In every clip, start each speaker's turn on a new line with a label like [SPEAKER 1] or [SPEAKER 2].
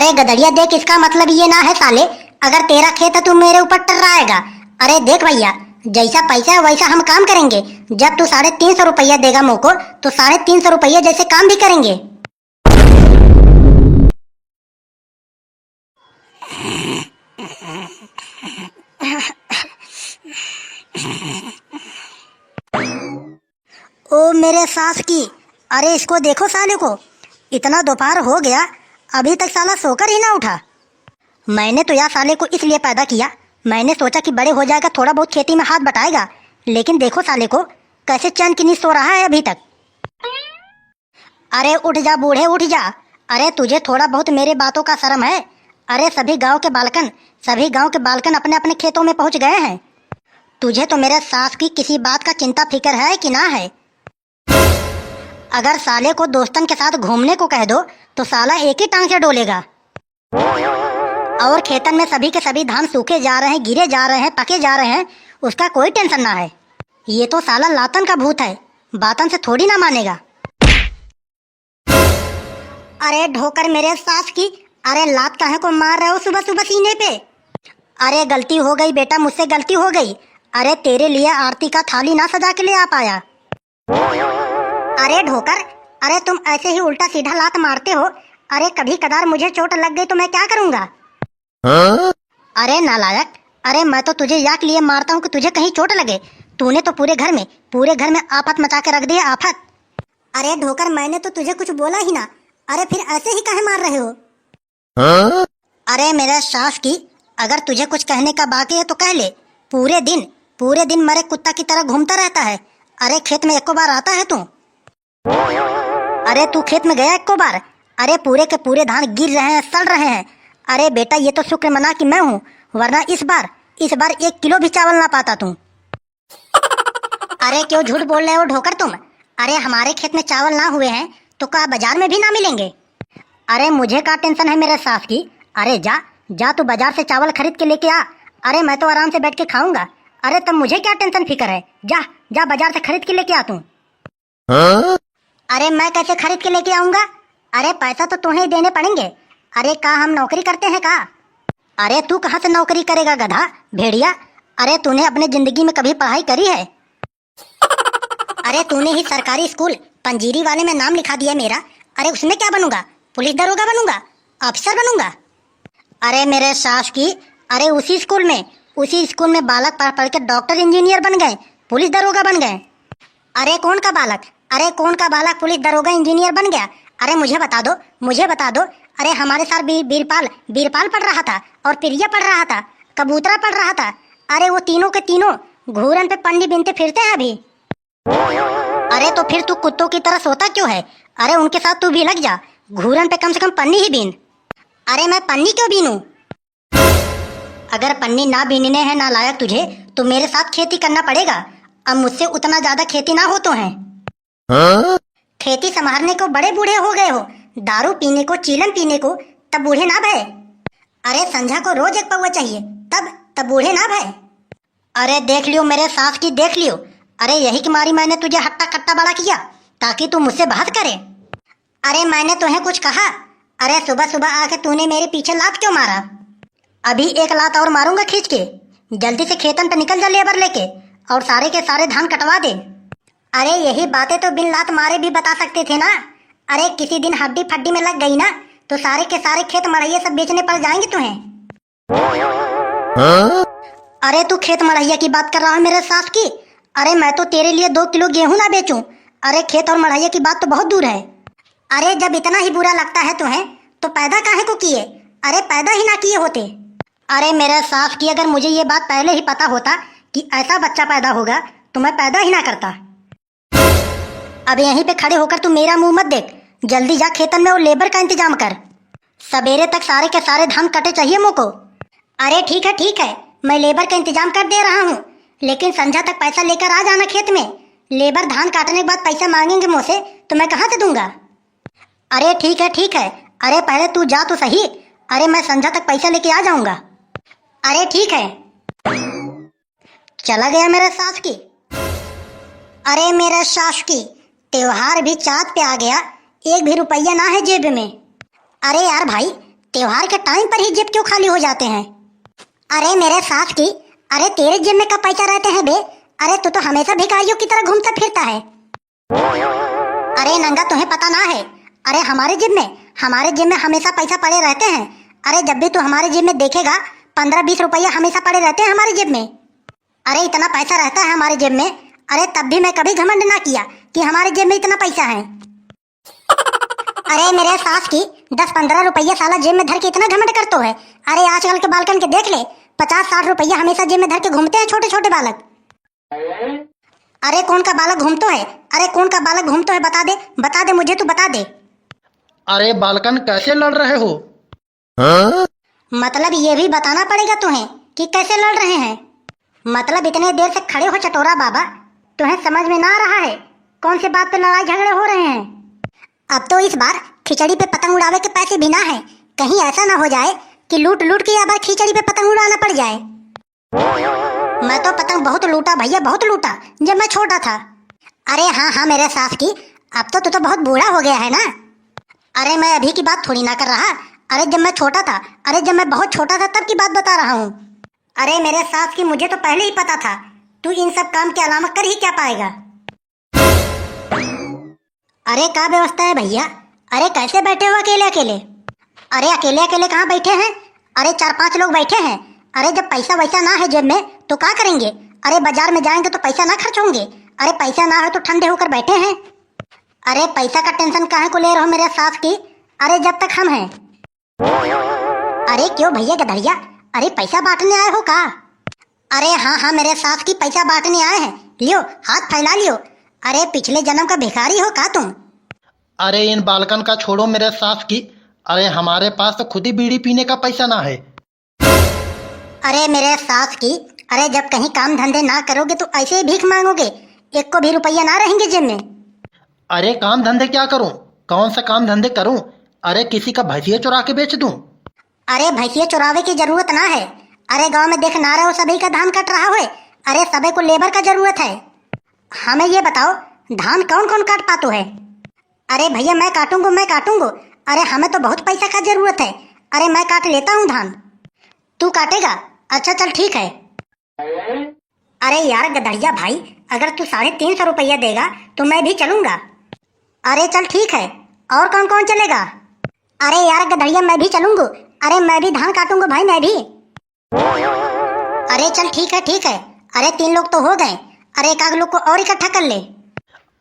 [SPEAKER 1] अरे गदड़िया देख, इसका मतलब ये ना है साले अगर तेरा खेत है तू मेरे ऊपर टर्राएगा। अरे देख भैया, जैसा पैसा है वैसा हम काम करेंगे। जब तू 350 रुपया देगा मुझको तो 350 रुपया जैसे काम भी करेंगे। ओ मेरे सास की, अरे इसको देखो साले को, इतना दोपहर हो गया अभी तक साला सोकर ही ना उठा। मैंने तो यार साले को इसलिए पैदा किया, मैंने सोचा कि बड़े हो जाएगा थोड़ा बहुत खेती में हाथ बटाएगा, लेकिन देखो साले को कैसे चैन की नींद सो रहा है अभी तक। अरे उठ जा बूढ़े उठ जा, अरे तुझे थोड़ा बहुत मेरे बातों का शर्म है। अरे सभी गांव के बालकन अपने अपने खेतों में पहुंच गए हैं। तुझे तो मेरे सास की किसी बात का चिंता फिक्र है कि ना है? अगर साले को दोस्तन के साथ घूमने को कह दो तो साला एक ही टांग से डोलेगा। और खेतन में सभी के सभी धान सूखे जा रहे हैं, गिरे जा रहे हैं, पके जा रहे हैं, उसका कोई टेंशन ना है। ये तो साला लातन का भूत है, बातन से थोड़ी ना मानेगा। अरे ढोकर मेरे सास की, अरे लात काहे को मार रहे हो सुबह सुबह सीने पे? अरे गलती हो गई बेटा, मुझसे गलती हो गई। अरे तेरे लिए आरती का थाली ना सजा के ले आ पाया। अरे ढोकर, अरे तुम ऐसे ही उल्टा सीधा लात मारते हो। अरे कभी कदार मुझे चोट लग गई तो मैं क्या करूंगा? अरे नालायक, अरे मैं तो तुझे याक लिए मारता हूँ कि तुझे कहीं चोट लगे। तूने तो पूरे घर में आफत मचा के रख दी है, आफत। अरे ढोकर, मैंने तो तुझे कुछ बोला ही ना, अरे फिर ऐसे ही काहे मार रहे हो? अरे मेरे सास की, अगर तुझे कुछ कहने का बाकी है तो कह ले। पूरे दिन मरे कुत्ता की तरह घूमता रहता है। अरे खेत में एको बार आता है तू? अरे तू खेत में गया एको बार? अरे पूरे के पूरे धान गिर रहे हैं, सड़ रहे हैं। अरे बेटा ये तो शुक्र मना कि मैं हूँ, वरना इस बार 1 किलो भी चावल ना पाता तू। अरे क्यों झूठ बोल रहे हो ढोकर तुम? अरे हमारे खेत में चावल ना हुए हैं तो क्या बाजार में भी ना मिलेंगे? अरे मुझे क्या टेंशन है मेरे सास की? अरे जा तू बाजार से चावल खरीद के लेके आ। अरे मैं तो आराम से बैठ के खाऊंगा। अरे तब मुझे क्या टेंशन फिक्र है? जा बाजार से खरीद के लेके आ तू। अरे मैं कैसे खरीद के लेके आऊंगा? अरे पैसा तो तुम्हें देने पड़ेंगे। अरे का हम नौकरी करते हैं का? अरे तू कहाँ से नौकरी करेगा गधा भेड़िया? अरे तूने अपने जिंदगी में कभी पढ़ाई करी है? अरे तूने ही सरकारी स्कूल पंजीरी वाले में नाम लिखा दिया मेरा। अरे उसमें क्या बनूंगा? पुलिस दरोगा बनूंगा, अफसर बनूंगा। अरे मेरे सास की, अरे उसी स्कूल में बालक पढ़ के डॉक्टर इंजीनियर बन गए, पुलिस दरोगा बन गए। अरे कौन का बालक पुलिस दरोगा इंजीनियर बन गया? अरे मुझे बता दो। अरे हमारे साथ बीरपाल पढ़ रहा था, और प्रिया पढ़ रहा था, कबूतरा पढ़ रहा था। अरे वो तीनों के तीनों घूरन पे पंडी बिनते फिरते हैं अभी। अरे तो फिर तू कुत्तों की तरह सोता क्यों है? अरे उनके साथ तू भी लग जा, घूरन पे कम से कम पन्नी ही बीन। अरे मैं पन्नी क्यों बीनूं? अगर पन्नी ना बीनने हैं नालायक तुझे, तो मेरे साथ खेती करना पड़ेगा। अब मुझसे उतना ज्यादा खेती ना हो तो है। खेती संभालने को बड़े बूढ़े हो गए हो, दारू पीने को, चीलम पीने को तब बूढ़े ना भय। अरे संझा को रोज 1 पौवा चाहिए, तब बूढ़े ना भय। अरे देख लियो मेरे सास की, देख लियो। अरे यही की मारी मैंने तुझे हट्टा कट्टा बड़ा किया ताकि तू मुझसे बहस करे। अरे मैंने तुम्हें कुछ कहा? अरे सुबह सुबह आके तूने मेरे पीछे लात क्यों मारा? अभी 1 लात और मारूंगा खींच के। जल्दी से खेतन पे निकल जा लेबर लेके, और सारे के सारे धान कटवा दे। अरे यही बातें तो बिन लात मारे भी बता सकते थे ना। अरे किसी दिन हड्डी फड्डी में लग गई ना तो सारे के सारे खेत मड़ैया सब बेचने पड़ जाएंगे तुम्हें। अरे तू खेत मड़ैया की बात कर रहा है मेरे सास की? अरे मैं तो तेरे लिए 2 किलो गेहूं ना बेचूं। अरे खेत और मड़ैया की बात तो बहुत दूर है। अरे जब इतना ही बुरा लगता है तुम्हें तो पैदा काहे को किए? अरे पैदा ही ना किए होते। अरे मेरे सास की, अगर मुझे ये बात पहले ही पता होता कि ऐसा बच्चा पैदा होगा तो मैं पैदा ही ना करता। अब यहीं पे खड़े होकर तू मेरा मुंह मत देख, जल्दी जा खेतन में और लेबर का इंतजाम कर। सवेरे तक सारे के सारे धान कटे चाहिए मुझको। अरे ठीक है, मैं लेबर का इंतजाम कर दे रहा हूँ, लेकिन संध्या तक पैसा लेकर आ जाना खेत में। लेबर धान काटने के बाद पैसा मांगेंगे मुझसे तो मैं कहाँ से दूंगा? अरे ठीक है, अरे पहले तू जा तो सही। अरे मैं संध्या तक पैसा लेके आ जाऊंगा। अरे ठीक है। चला गया मेरे सास की। अरे मेरे सास की, त्योहार भी चाँद पे आ गया, 1 भी रुपया ना है जेब में। अरे यार भाई, त्योहार के टाइम पर ही जेब क्यों खाली हो जाते हैं? अरे मेरे सास की, अरे तेरे जेब में कब पैसा रहते हैं बे? अरे तू तो हमेशा भिखारियों की तरह घूमता फिरता है। अरे नंगा, तुम्हें पता ना है? अरे हमारे जेब में हमेशा पैसा पड़े रहते हैं। अरे जब भी तू हमारे जेब में देखेगा 15-20 रुपया हमेशा पड़े रहते हैं हमारे जेब में। अरे इतना पैसा रहता है हमारे जेब में, अरे तब भी मैं कभी घमंड ना किया कि हमारे जेब में इतना पैसा है। अरे मेरे सास की, 10-15 रुपया साला जेब में धर के इतना घमंड करते है। अरे आजकल के बालकन के देख ले, 50-60 रुपया हमेशा जेब में धर के घूमते हैं छोटे छोटे बालक। अरे कौन का बालक घूमतो है? अरे कौन का बालक घूमतो है? बता दे मुझे, तू बता दे।
[SPEAKER 2] अरे बालकन कैसे लड़ रहे हो?
[SPEAKER 1] मतलब ये भी बताना पड़ेगा तुम्हें कि कैसे लड़ रहे हैं। मतलब इतने देर से खड़े हो चटोरा बाबा, तुम्हें समझ में ना आ रहा है कौन से बात पे लड़ाई झगड़े हो रहे हैं? अब तो इस बार खिचड़ी पे पतंग उड़ावे के पैसे भी ना है। कहीं ऐसा ना हो जाए कि लूट लूट के या बार खिचड़ी पे पतंग उड़ाना पड़ जाए। मैं तो पतंग बहुत लूटा भैया, बहुत लूटा जब मैं छोटा था। अरे हाँ मेरे सास की, अब तो तू तो बहुत बूढ़ा हो गया है ना। अरे मैं अभी की बात थोड़ी ना कर रहा, अरे जब मैं छोटा था, अरे जब मैं बहुत छोटा था तब की बात बता रहा हूँ। अरे मेरे सास की, मुझे तो पहले ही पता था तू इन सब काम के अलावा कर ही क्या पाएगा। अरे क्या व्यवस्था है भैया? अरे कैसे बैठे हो अकेले अकेले? अरे अकेले अकेले कहाँ बैठे हैं? अरे 4-5 लोग बैठे हैं। अरे जब पैसा वैसा ना है जेब में तो क्या करेंगे? अरे बाजार में जाएंगे तो पैसा ना खर्च होंगे? अरे पैसा ना हो तो ठंडे होकर बैठे हैं। अरे पैसा का टेंशन काहे को ले रहे हो मेरे सास की? अरे जब तक हम हैं। अरे क्यों भैया गधरिया, अरे पैसा बांटने आए हो का? अरे हाँ मेरे सास की, पैसा बांटने आए हैं। लियो, हाथ फैला लियो। अरे पिछले जन्म का भिखारी हो का तुम?
[SPEAKER 2] अरे इन बालकन का छोड़ो मेरे सास की। अरे हमारे पास तो खुद ही बीड़ी पीने का पैसा ना है।
[SPEAKER 1] अरे मेरे सास की, अरे जब कहीं काम धंधे ना करोगे तो ऐसे ही भीख मांगोगे, एक को भी रुपया ना रहेंगे जेब में।
[SPEAKER 2] अरे काम धंधे क्या करूं? कौन सा काम धंधे करूं? अरे किसी का भैंसिया चुरा के बेच दूं?
[SPEAKER 1] अरे भैंसिया चुरावे की जरूरत ना है। अरे गांव में देख ना रहे हो सभी का धान कट रहा है। अरे सभी को लेबर का जरूरत है। हमें ये बताओ, धान कौन कौन काट पातो है? अरे भैया मैं काटूंगा। अरे हमें तो बहुत पैसा का जरूरत है। अरे मैं काट लेता हूँ धान। तू काटेगा? अच्छा चल ठीक है। अरे यार गधड़िया भाई, अगर तू 350 रुपया देगा तो मैं भी चलूंगा। अरे चल ठीक है। और कौन कौन चलेगा? अरे यार गधड़िया मैं भी चलूंगा। अरे मैं भी धान काटूंगा भाई, मैं भी। अरे चल ठीक है। अरे 3 लोग तो हो गए। अरे एक आध लोग को और इकट्ठा कर ले।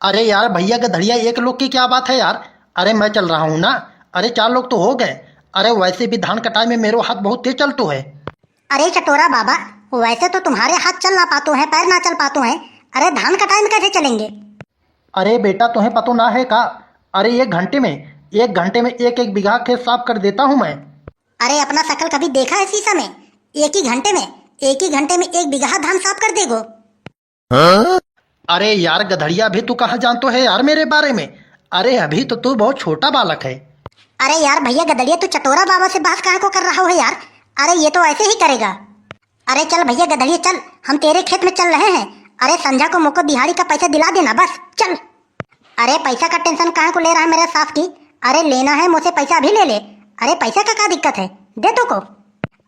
[SPEAKER 2] अरे यार भैया गधड़िया, एक लोग की क्या बात है यार? अरे मैं चल रहा हूँ ना। अरे 4 लोग तो हो गए। अरे वैसे भी धान कटाई में मेरे हाथ बहुत तेज चलतो है।
[SPEAKER 1] अरे चटोरा बाबा, वैसे तो तुम्हारे हाथ चल ना पातो है, पैर ना चल पातो है। अरे धान कटाई में कैसे चलेंगे?
[SPEAKER 2] अरे बेटा तुम्हें पतो ना है का? अरे 1 घंटे में एक बीघा खेत साफ कर देता हूँ मैं।
[SPEAKER 1] अरे अपना शकल कभी देखा है शीशा में? एक ही घंटे में 1 बीघा धान साफ कर देगो।
[SPEAKER 2] अरे यार गधड़िया, भी तू कहाँ जानतो है यार मेरे बारे में? अरे अभी तो तू बहुत छोटा बालक है।
[SPEAKER 1] अरे यार भैया गधड़िया, तू चटोरा बाबा से बात कहाँ को कर रहा हो यार? अरे ये तो ऐसे ही करेगा। अरे चल भैया गधड़िया चल, हम तेरे खेत में चल रहे हैं। अरे संध्या को मुझको दिहाड़ी का पैसा दिला देना बस, चल। अरे पैसा का टेंशन कहाँ को ले रहा है मेरे सास की? अरे लेना है मुझसे पैसा भी ले ले। अरे पैसा का क्या दिक्कत है, दे तो को।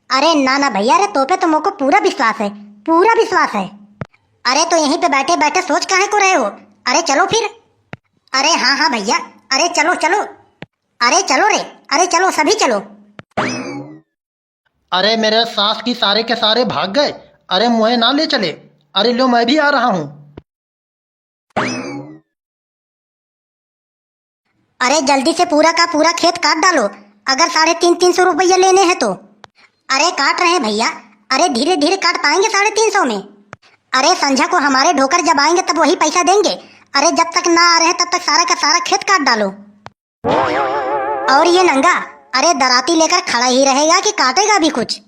[SPEAKER 1] अरे ना भैया, अरे तो पे तो मुझको पूरा विश्वास है। अरे तो यहीं पे बैठे बैठे सोच काहे को रहे हो? अरे चलो फिर। अरे हाँ भैया, अरे चलो। अरे चलो रे, अरे चलो सभी चलो।
[SPEAKER 2] अरे मेरे सास की सारे के सारे भाग गए। अरे मुझे ना ले चले। अरे लो मैं भी आ रहा हूँ।
[SPEAKER 1] अरे जल्दी से पूरा का पूरा खेत काट डालो, अगर 350 रुपया लेने हैं तो। अरे काट रहे हैं भैया। अरे धीरे धीरे काट पाएंगे 350 में। अरे संध्या को हमारे ढोकर जब आएंगे तब वही पैसा देंगे। अरे जब तक ना आ रहे तब तक सारा का सारा खेत काट डालो। और ये नंगा, अरे दराती लेकर खड़ा ही रहेगा कि काटेगा भी कुछ?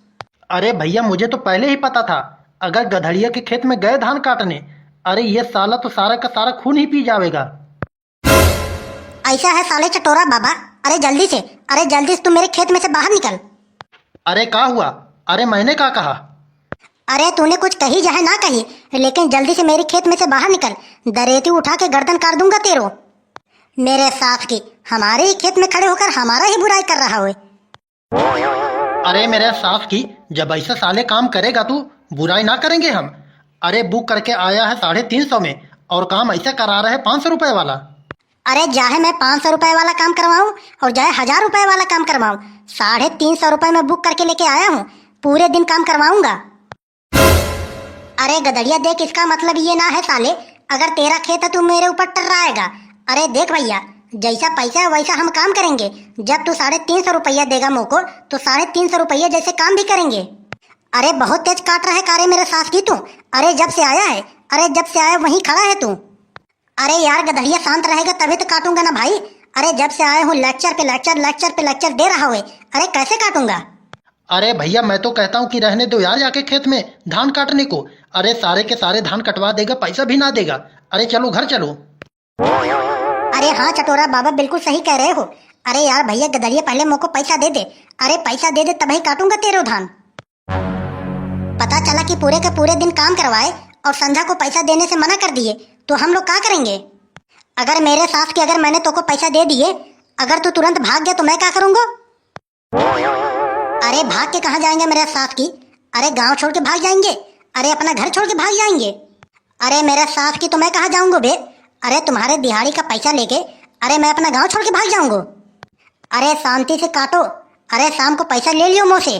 [SPEAKER 2] अरे भैया मुझे तो पहले ही पता था, अगर गधड़िया के खेत में गए धान काटने, अरे ये साला तो सारा का सारा खून ही पी जाएगा।
[SPEAKER 1] ऐसा है साले चटोरा बाबा। अरे जल्दी से तू मेरे खेत में से बाहर निकल।
[SPEAKER 2] अरे क्या हुआ? अरे मैंने क्या कहा?
[SPEAKER 1] अरे तूने कुछ कही चाहे ना कही, लेकिन जल्दी से मेरे खेत में से बाहर निकल। दरेती उठा के गर्दन काट दूंगा तेरो। मेरे साथ की हमारे ही खेत में खड़े होकर हमारा ही बुराई कर रहा हो।
[SPEAKER 2] अरे मेरे सास की, जब ऐसे साले काम करेगा तू, बुराई ना करेंगे हम। अरे बुक करके आया है 350 में और काम ऐसे करा रहे 500 रुपए वाला।
[SPEAKER 1] अरे चाहे मैं 500 रुपए वाला काम करवाऊं और चाहे 1000 रुपए वाला काम करवाऊं, 350 में बुक करके लेके आया हूँ, पूरे दिन काम करवाऊंगा। अरे गधड़िया देख, इसका मतलब ये ना है साले अगर तेरा खेत है तू मेरे ऊपर टर्राएगा। अरे देख भैया, जैसा पैसा है वैसा हम काम करेंगे। जब तू 350 रुपया देगा मोको तो 350 रुपया जैसे काम भी करेंगे। अरे बहुत तेज काट रहा है कारे मेरे सास की तू। अरे जब से आया है, अरे जब से आया वहीं खड़ा है तू। अरे यार गधड़िया, शांत रहेगा तभी तो काटूंगा ना भाई। अरे जब से आए हूँ लेक्चर पे लेक्चर, लेक्चर पे लेक्चर दे रहा हुए, अरे कैसे काटूंगा।
[SPEAKER 2] अरे भैया, मैं तो कहता हूँ कि रहने दो यार जाके खेत में धान काटने को। अरे सारे के सारे धान कटवा देगा, पैसा भी ना देगा। अरे चलो घर चलो।
[SPEAKER 1] अरे हाँ चटोरा बाबा, बिल्कुल सही कह रहे हो। अरे यार भैया गधड़िया, पहले मोको पैसा दे दे। अरे पैसा दे दे तभी काटूंगा तेरे धान। पता चला कि पूरे के पूरे दिन काम करवाए और संध्या को पैसा देने से मना कर दिए, तो हम लोग क्या करेंगे। अगर मेरे सास की, अगर मैंने तोको पैसा दे दिए, अगर तू तुरंत भाग गया तो मैं क्या करूंगा। अरे भाग के कहाँ जाएंगे मेरे सास की। अरे गांव छोड़ के भाग जाएंगे, अरे अपना घर छोड़ के भाग जाएंगे। अरे मेरे सास की तो मैं कहाँ जाऊंगा बे। अरे तुम्हारे दिहाड़ी का पैसा लेके अरे मैं अपना गांव छोड़ के भाग जाऊंगा। अरे शांति से काटो, अरे शाम को पैसा ले लियो मुँह से।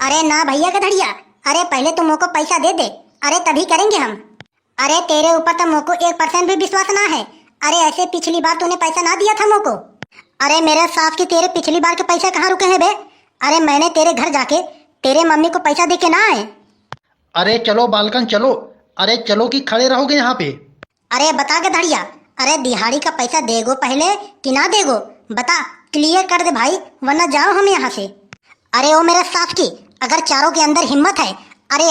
[SPEAKER 1] अरे ना भैया गधड़िया, अरे पहले तुम मोको पैसा दे दे, अरे तभी करेंगे हम। अरे तेरे ऊपर तो मोको 1% भी विश्वास ना है। अरे ऐसे पिछली बार तूने पैसा ना दिया था मोको। अरे मेरे साथ की तेरे पिछली बार के पैसे कहाँ रुके हैं बे। अरे मैंने तेरे घर जाके तेरे मम्मी को पैसा दे के ना आए।
[SPEAKER 2] अरे चलो बालकन चलो। अरे चलो कि खड़े रहोगे यहाँ पे।
[SPEAKER 1] अरे बता गधड़िया, अरे दिहाड़ी का पैसा देगो पहले कि ना देगो, बता, क्लियर कर दे भाई, वरना जाओ हम यहाँ से। अरे ओ मेरे साथ की, अगर चारों के अंदर हिम्मत है, अरे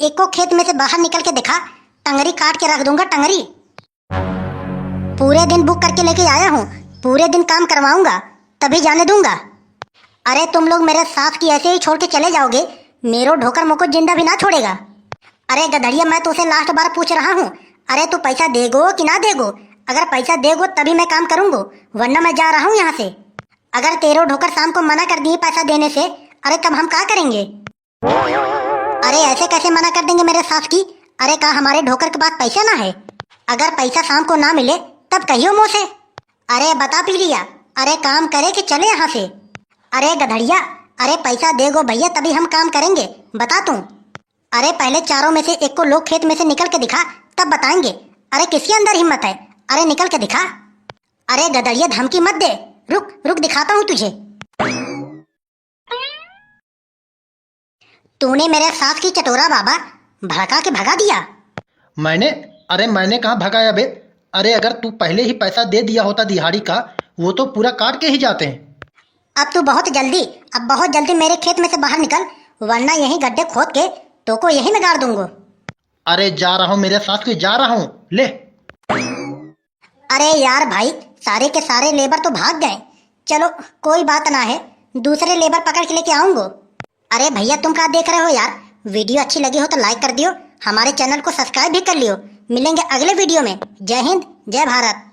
[SPEAKER 1] एको खेत में से बाहर निकल के दिखा, टंगरी काट के रख दूंगा टंगरी। पूरे दिन बुक करके लेके आया हूँ, पूरे दिन काम करवाऊंगा तभी जाने दूंगा। अरे तुम लोग मेरे साथ की ऐसे ही छोड़ के चले जाओगे, मेरो ढोकर मोको जिंदा भी ना छोड़ेगा। अरे गधड़िया, मैं तुझसे लास्ट बार पूछ रहा हूँ, अरे तू पैसा देगो कि ना देगो। अगर पैसा देगो तभी मैं काम करूंगा, वरना मैं जा रहा हूँ यहाँ से। अगर तेरो ढोकर शाम को मना कर दिए पैसा देने से, अरे तब हम क्या करेंगे। अरे ऐसे कैसे मना कर देंगे मेरे सास की। अरे कहा हमारे ढोकर के पास पैसा ना है। अगर पैसा शाम को ना मिले तब कहियो मुँह से। अरे बता पी लिया, अरे काम करे कि चले यहाँ से। अरे गधड़िया, अरे पैसा देगो भैया तभी हम काम करेंगे, बता तू। अरे पहले चारों में से एक को लोग खेत में से निकल के दिखा, तब बताएंगे। अरे किसके अंदर हिम्मत है, अरे निकल के दिखा। अरे गधड़िया धमकी मत दे, रुक रुक दिखाता हूँ तुझे। तूने मेरे सास की चटोरा बाबा भड़का के भगा दिया।
[SPEAKER 2] मैंने कहाँ भगाया बे। अरे अगर तू पहले ही पैसा दे दिया होता दिहाड़ी का, वो तो पूरा काट के ही जाते हैं।
[SPEAKER 1] अब तू बहुत जल्दी मेरे खेत में से बाहर निकल, वरना यही गड्ढे खोद के तो को यही में गाड़ दूंगा।
[SPEAKER 2] अरे जा रहा हूँ मेरे साथ की, जा रहा हूँ ले।
[SPEAKER 1] अरे यार भाई, सारे के सारे लेबर तो भाग गए। चलो कोई बात ना है, दूसरे लेबर पकड़ के लेके आऊंगा। अरे भैया तुम क्या देख रहे हो यार, वीडियो अच्छी लगी हो तो लाइक कर दियो, हमारे चैनल को सब्सक्राइब भी कर लियो। मिलेंगे अगले वीडियो में। जय हिंद, जय भारत।